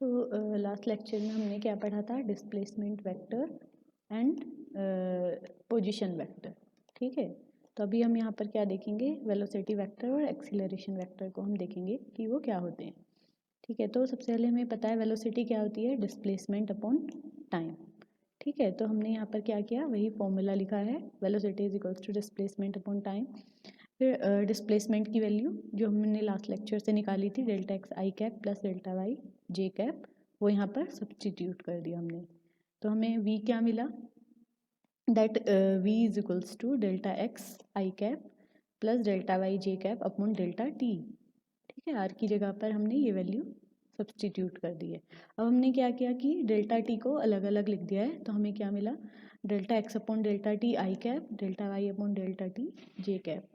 तो last lecture में हमने क्या पढ़ा था, displacement vector and position vector. ठीक है, तो अभी हम यहाँ पर क्या देखेंगे, वेलोसिटी वेक्टर और एक्सीलरेशन वेक्टर को हम देखेंगे कि वो क्या होते हैं। ठीक है, तो सबसे पहले हमें पता है वेलोसिटी क्या होती है, डिस्प्लेसमेंट अपॉन टाइम। ठीक है, तो हमने यहाँ पर क्या किया, वही फॉर्मूला लिखा है, velocity is equals to displacement upon time. फिर डिस्प्लेसमेंट की वैल्यू जो हमने लास्ट लेक्चर से निकाली थी, delta x i cap plus delta y j cap, वो यहाँ पर सब्सटीट्यूट कर दिया हमने। तो हमें v क्या मिला, that v is equals to delta x i cap plus delta y j cap upon delta t. ठीक है, आर की जगह पर हमने ये वैल्यू सब्सटीट्यूट कर दी है। अब हमने क्या किया कि डेल्टा टी को अलग अलग लिख दिया है, तो हमें क्या मिला, delta x upon delta t i cap, delta y upon delta t j cap.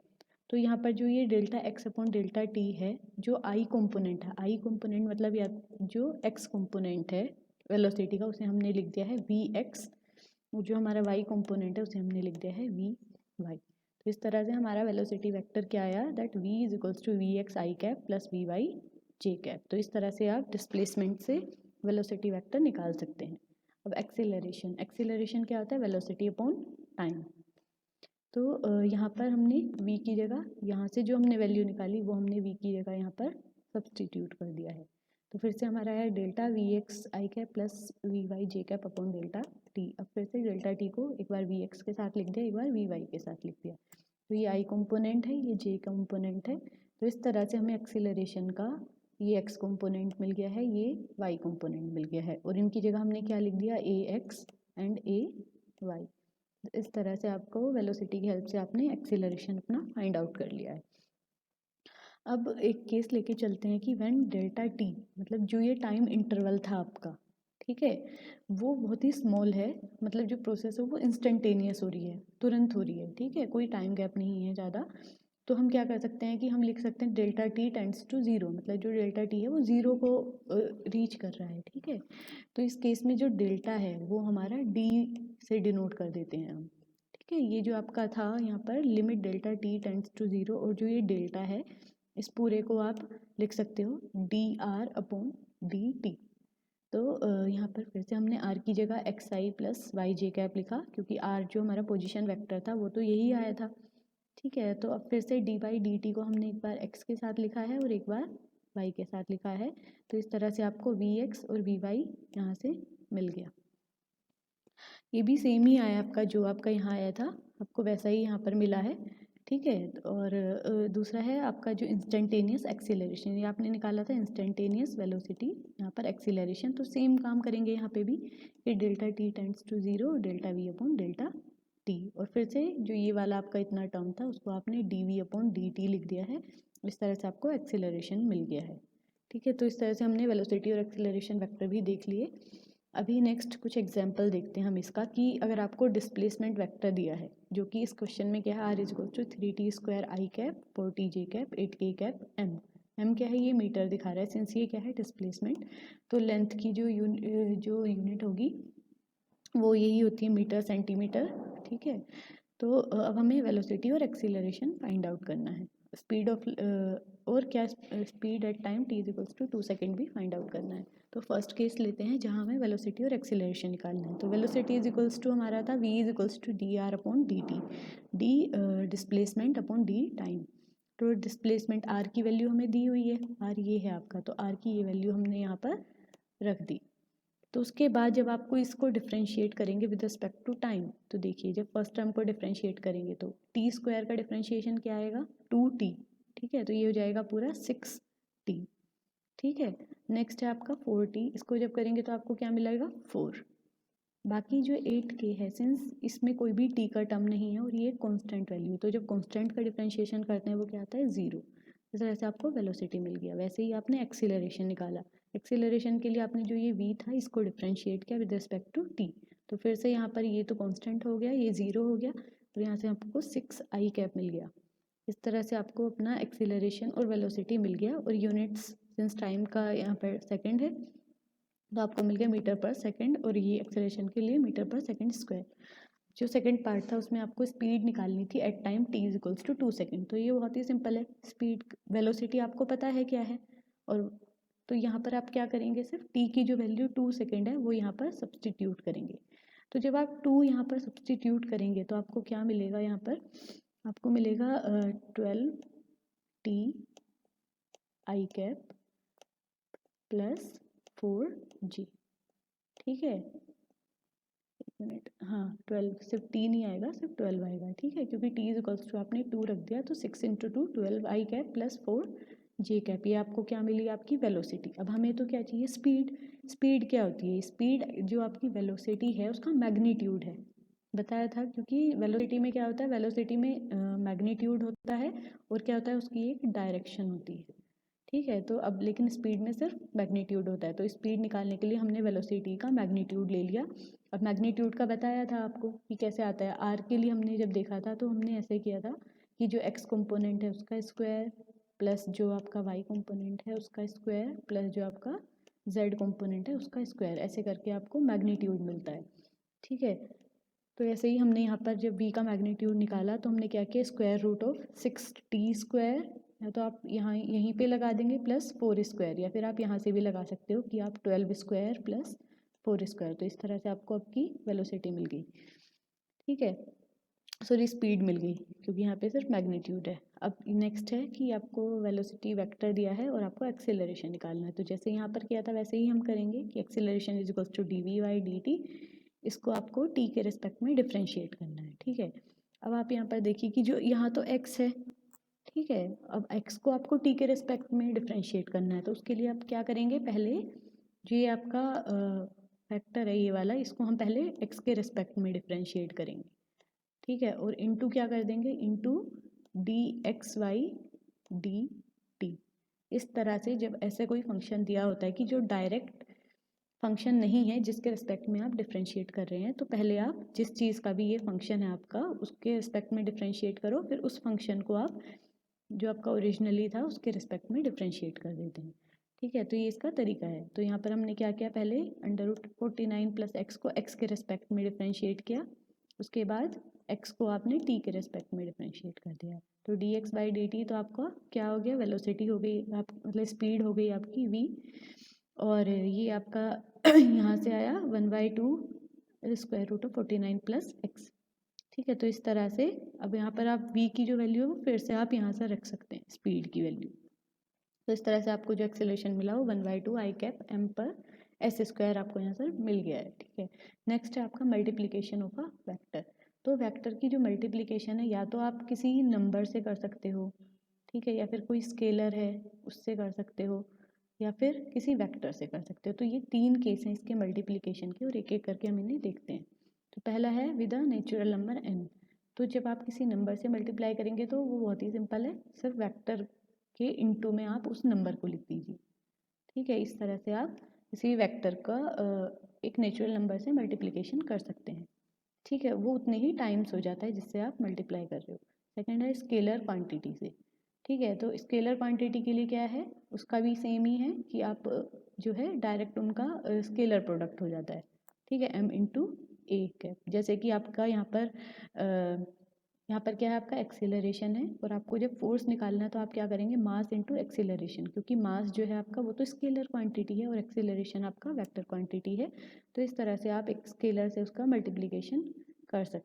तो यहाँ पर जो ये delta x upon delta t है, जो आई कंपोनेंट है, आई कंपोनेंट मतलब या जो एक्स कंपोनेंट है वेलोसिटी का, उसे हमने लिख दिया है वी एक्स, जो हमारा वाई कंपोनेंट है उसे हमने लिख दिया है वी वाई। तो इस तरह से हमारा वेलोसिटी वेक्टर क्या आया, that v is equals to v x i cap plus v y j cap. तो इस तरह से आप डिस्प्लेसमेंट से वेलोसिटी वेक्टर निकाल सकते हैं। अब एक्सीलरेशन, एक्सीलरेशन क्या होता है, वेलोसिटी अपॉन टाइम। तो यहाँ पर हमने v की जगह, यहाँ से जो हमने वैल्यू निकाली वो हमने v की जगह यहाँ पर सब्सटीट्यूट कर दिया है। तो फिर से हमारा है delta v x i cap plus v y j cap upon delta t. अब फिर से डेल्टा टी को एक बार वी एक्स के साथ लिख दिया, एक बार वी वाई के साथ लिख दिया। तो ये आई कंपोनेंट है, ये जे कंपोनेंट है। तो इस तरह से हमें एक्सीलरेशन का ये एक्स कंपोनेंट मिल गया है, ये वाई कंपोनेंट मिल गया है, और इनकी जगह हमने क्या लिख दिया, ए एक्स एंड ए वाई। इस तरह से आपको वेलोसिटी की हेल्प से आपने एक्सीलरेशन अपना फाइंड आउट कर लिया है। अब एक केस लेके चलते हैं कि व्हेन डेल्टा टी, मतलब जो ये टाइम इंटरवल था आपका, ठीक है, वो बहुत ही स्मॉल है, मतलब जो प्रोसेस है वो इंस्टेंटेनियस हो रही है, तुरंत हो रही है। ठीक है, कोई टाइम गैप नहीं है ज़्यादा। तो हम क्या कर सकते हैं कि हम लिख सकते हैं delta t tends to zero, मतलब जो डेल्टा टी है वो ज़ीरो को रीच कर रहा है। ठीक है, तो इस केस में जो डेल्टा है वो हमारा डी से डिनोट कर देते हैं हम। ठीक है, ये जो आपका था यहाँ पर limit delta t tends to zero, और जो ये डेल्टा है इस पूरे को आप लिख सकते हो D r upon d T. तो यहाँ पर फिर से हमने r की जगह एक्स आई प्लस वाई जे कैप लिखा, क्योंकि r जो हमारा पोजीशन वेक्टर था वो तो यही आया था। ठीक है, तो अब फिर से डी बाई डी टी को हमने एक बार x के साथ लिखा है और एक बार y के साथ लिखा है। तो इस तरह से आपको वी एक्स और वी वाई यहाँ से मिल गया। ये भी सेम ही आया आपका, जो आपका यहाँ आया था आपको वैसा ही यहाँ पर मिला है। ठीक है, और दूसरा है आपका जो इंस्टेंटेनियस एक्सीलरेशन, ये आपने निकाला था इंस्टेंटेनियस वेलोसिटी, यहाँ पर एक्सीलरेशन। तो सेम काम करेंगे यहाँ पे भी, कि delta t tends to zero, delta v upon delta t, और फिर से जो ये वाला आपका इतना टर्म था उसको आपने d v upon d t लिख दिया है। इस तरह से आपको एक्सीलरेशन मिल गया है। ठीक है, तो इस तरह से हमने वेलोसिटी और एक्सीलरेशन वेक्टर भी देख लिए। अभी नेक्स्ट कुछ एग्जाम्पल देखते हैं हम इसका, कि अगर आपको डिस्प्लेसमेंट वेक्टर दिया है, जो कि इस क्वेश्चन में क्या है, r is equal to 3t² i cap 4t j cap 8k cap m. M क्या है, ये मीटर दिखा रहा है, सिंस ये क्या है डिस्प्लेसमेंट, तो लेंथ की जो यूनिट होगी वो यही होती है, मीटर सेंटीमीटर। ठीक है, तो अब हमें वेलोसिटी और एक्सीलरेशन फाइंड आउट करना है। स्पीड ऑफ और क्या, speed at time t is equals to 2 second भी फाइंड आउट करना है। तो फर्स्ट केस लेते हैं जहाँ हमें वेलोसिटी और एक्सीलरेशन निकालना है। तो वेलोसिटी इज इक्वल्स टू हमारा था v is equals to d r upon d t, d displacement upon d time. तो डिस्प्लेसमेंट r की वैल्यू हमें दी हुई है, r ये है आपका, तो r की ये वैल्यू हमने यहाँ पर रख दी। तो उसके बाद जब आपको इसको डिफ्रेंशिएट करेंगे विद रिस्पेक्ट टू टाइम, तो देखिए जब फर्स्ट टर्म को डिफ्रेंशिएट करेंगे तो t² का डिफ्रेंशिएशन क्या आएगा, 2t। ठीक है, तो ये हो जाएगा पूरा 6t। ठीक है, नेक्स्ट है आपका 4t, इसको जब करेंगे तो आपको क्या मिलेगा, 4। बाकी जो 8k है, सिंस इसमें कोई भी t का टर्म नहीं है और ये कांस्टेंट वैल्यू, तो जब कांस्टेंट का डिफरेंशिएशन करते हैं वो क्या आता है, 0। इस तरह से आपको वेलोसिटी मिल गया। वैसे ही आपने एक्सीलरेशन निकाला, एक्सीलरेशन के लिए आपने जो ये v था इसको डिफरेंशिएट किया विद रिस्पेक्ट टू t। तो फिर से यहाँ पर ये तो कांस्टेंट हो गया, ये 0 हो गया, तो यहाँ से आपको 6i कैप मिल गया। इस तरह से आपको अपना एक्सीलरेशन और वेलोसिटी मिल गया, और यूनिट्स सिंस टाइम का यहाँ पर सेकेंड है तो आपको मिल गया मीटर पर सेकंड, और ये एक्सेलरेशन के लिए मीटर पर सेकंड स्क्वायर। जो सेकंड पार्ट था उसमें आपको स्पीड निकालनी थी at time t is equals to 2 second. तो ये बहुत ही सिंपल है, स्पीड वेलोसिटी आपको पता है क्या है, और तो यहाँ पर आप क्या करेंगे, सिर्फ टी की जो वैल्यू 2 सेकेंड है वो यहाँ पर सब्सटीट्यूट करेंगे। तो जब आप 2 यहाँ पर सब्सटीट्यूट करेंगे तो आपको क्या मिलेगा, यहाँ पर आपको मिलेगा 12 टी आई कैप प्लस 4 जी। ठीक है, एक मिनट, हाँ 12, सिर्फ टी नहीं आएगा, सिर्फ 12 आएगा। ठीक है, क्योंकि टी इज इक्वल्स टू आपने 2 रख दिया, तो 6 इंटू 2 12 आई कैप प्लस 4 जे कैप। ये आपको क्या मिली, आपकी वेलोसिटी। अब हमें तो क्या चाहिए, स्पीड। स्पीड क्या होती है, स्पीड जो आपकी वेलोसिटी है उसका मैग्नीट्यूड है, बताया था। क्योंकि वेलोसिटी में क्या होता है, वेलोसिटी में मैग्नीट्यूड होता है और क्या होता है, उसकी एक डायरेक्शन होती है। ठीक है, तो अब लेकिन स्पीड में सिर्फ मैग्नीट्यूड होता है, तो स्पीड निकालने के लिए हमने वेलोसिटी का मैग्नीट्यूड ले लिया। अब मैग्नीट्यूड का बताया था आपको कि कैसे आता है। आर के लिए हमने जब देखा था तो हमने ऐसे किया था कि जो एक्स कंपोनेंट है उसका स्क्वायर प्लस जो आपका वाई कंपोनेंट है उसका स्क्वायर प्लस जो आपका जेड कंपोनेंट है उसका स्क्वायर, ऐसे करके आपको मैग्नीट्यूड मिलता है। ठीक है, तो ऐसे ही हमने यहाँ पर जब v का मैग्नीट्यूड निकाला तो हमने क्या किया, square root of 6t square, या तो आप यहाँ यहीं पे लगा देंगे प्लस 4 स्क्वायर, या फिर आप यहाँ से भी लगा सकते हो कि आप 12 स्क्वायर प्लस 4 स्क्वायर। तो इस तरह से आपको आपकी वेलोसिटी मिल गई। ठीक है, सॉरी स्पीड मिल गई, क्योंकि यहाँ पे सिर्फ मैग्नीट्यूड है। अब नेक्स्ट है कि आपको वेलोसिटी वेक्टर दिया है और आपको एक्सेलरेशन निकालना है। तो जैसे यहाँ पर किया था वैसे ही हम करेंगे कि acceleration is equals to d v by d t, इसको आपको टी के रिस्पेक्ट में डिफ्रेंशिएट करना है। ठीक है, अब आप यहाँ पर देखिए कि जो यहाँ तो एक्स है, ठीक है, अब एक्स को आपको टी के रिस्पेक्ट में डिफ्रेंशिएट करना है। तो उसके लिए आप क्या करेंगे, पहले जो ये आपका फैक्टर है ये वाला, इसको हम पहले एक्स के रिस्पेक्ट में डिफ्रेंशिएट करेंगे। ठीक है, और इनटू क्या कर देंगे, into d x y d t. इस तरह से जब ऐसे कोई फंक्शन दिया होता है कि जो डायरेक्ट फंक्शन नहीं है जिसके रिस्पेक्ट में आप डिफ्रेंशिएट कर रहे हैं, तो पहले आप जिस चीज़ का भी ये फंक्शन है आपका उसके रिस्पेक्ट में डिफ्रेंशिएट करो, फिर उस फंक्शन को आप जो आपका ओरिजिनली था उसके रिस्पेक्ट में डिफ्रेंशिएट कर देते हैं। ठीक है, तो ये इसका तरीका है। तो यहाँ पर हमने क्या किया, पहले अंडर रूट 49 प्लस एक्स को एक्स के रिस्पेक्ट में डिफ्रेंशिएट किया, उसके बाद एक्स को आपने टी के रिस्पेक्ट में डिफ्रेंशिएट कर दिया। तो D x by d T तो आपका क्या हो गया, वेलोसिटी हो गई, आप मतलब स्पीड हो गई आपकी v, और ये आपका यहाँ से आया 1/2 square root of 49 plus x. ठीक है, तो इस तरह से अब यहाँ पर आप v की जो वैल्यू है फिर से आप यहाँ से रख सकते हैं स्पीड की वैल्यू। तो इस तरह से आपको जो एक्सेलरेशन मिला वो 1/2 आई कैप एम पर एस स्क्वायर आपको यहाँ से मिल गया है। ठीक है, नेक्स्ट है आपका मल्टीप्लीकेशन ऑफ अ वेक्टर। तो वेक्टर की जो मल्टीप्लीकेशन है या तो आप किसी नंबर से कर सकते हो, ठीक है, या फिर कोई स्केलर है उससे कर सकते हो, या फिर किसी वेक्टर से कर सकते हो। तो ये 3 केस हैं इसके मल्टीप्लिकेशन के, और एक एक करके हम इन्हें देखते हैं। तो पहला है with a natural number n। तो जब आप किसी नंबर से मल्टीप्लाई करेंगे तो वो बहुत ही सिंपल है, सिर्फ वेक्टर के इनटू में आप उस नंबर को लिख दीजिए। ठीक है, इस तरह से आप किसी वेक्टर का एक नेचुरल नंबर से मल्टीप्लिकेशन कर सकते हैं। ठीक है, वो उतने ही टाइम्स हो जाता है जिससे आप मल्टीप्लाई कर रहे हो। सेकेंड है स्केलर क्वांटिटी से। ठीक है, तो स्केलर क्वांटिटी के लिए क्या है, उसका भी सेम ही है कि आप जो है डायरेक्ट उनका स्केलर प्रोडक्ट हो जाता है। ठीक है, m इंटू ए कैप। जैसे कि आपका यहाँ पर क्या है, आपका एक्सेलरेशन है, और आपको जब फोर्स निकालना है तो आप क्या करेंगे, मास इंटू एक्सेलरेशन, क्योंकि मास जो है आपका वो तो स्केलर क्वांटिटी है और एक्सेलरेशन आपका वेक्टर क्वांटिटी है। तो इस तरह से आप एक स्केलर से उसका मल्टीप्लिकेशन कर सकते हैं।